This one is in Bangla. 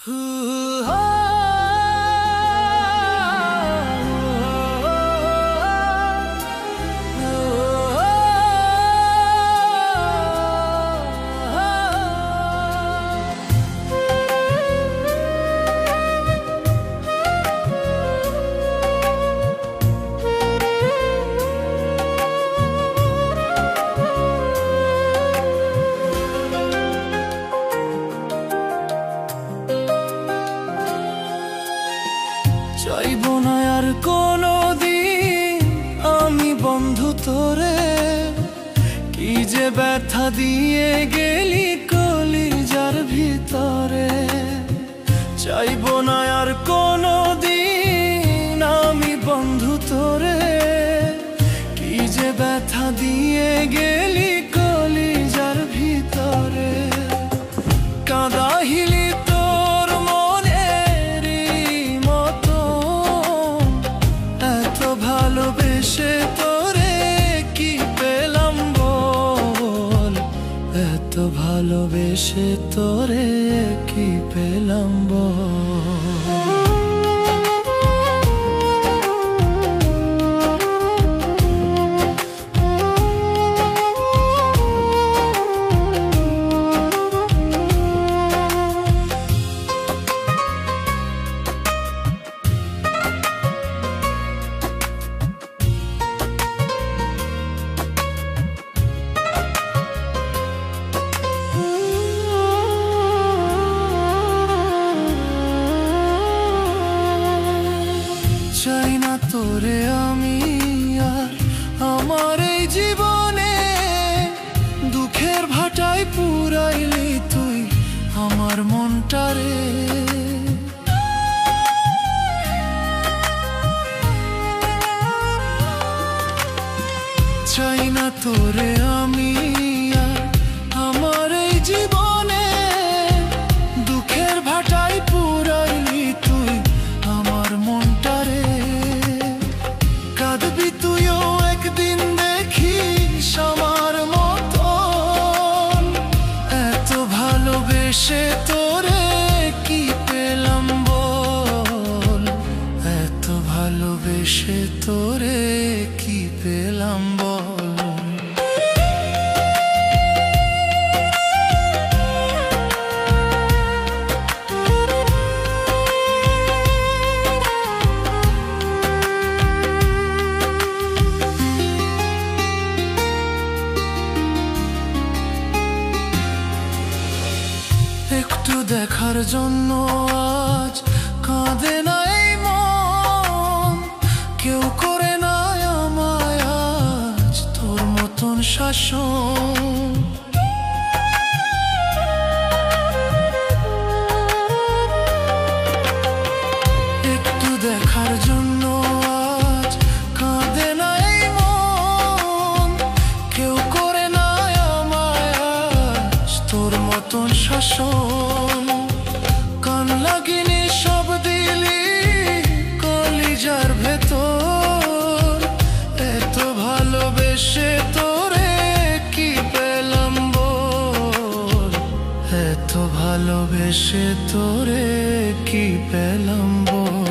চাইবো না আর কোনোদিন আমি বন্ধু তোরে, কি যে ব্যথা দিয়ে গেলি কলিজার ভিতরে। চাইবো না আর কোনোদিন আমি বন্ধু তোরে, কি যে ব্যথা দিয়ে গেলি কলিজার ভিতরে। কাঁদাহিলি ভালোবেসে তোরে কি পেলাম বল, এত ভালোবেসে তোরে কি পেলাম বল। চাই না তোরে আমি আর আমার এই জীবনে, দুঃখের ভাটায় পুরাইলি তুই আমার মনটারে। চাই না তোরে আমি আর আমার এই জীবনে, দুঃখের ভাটায় পুরাইলি তুই আমার মনটারে। কাঁদবি তুইও একদিন দেখিস আমার মতন, এত ভালোবেসে তোরে কি পেলাম বল, এত ভালোবেসে তোরে কি পেলাম বল। একটু দেখার জন্য আজ কাঁদে না এই মন, কেউ করে না আমায় আজ তোর মতন শাসন। একটু দেখার জন্য আজ কাঁদে না এই মন, কেউ করে না আমায় আজ তোর মতন শাসন। কান লাগিনি সব দিলি কলিজার ভেতর, এত ভালোবেসে তোরে কি পেলাম বল, এত ভালোবেসে তোরে কি পেলাম বল।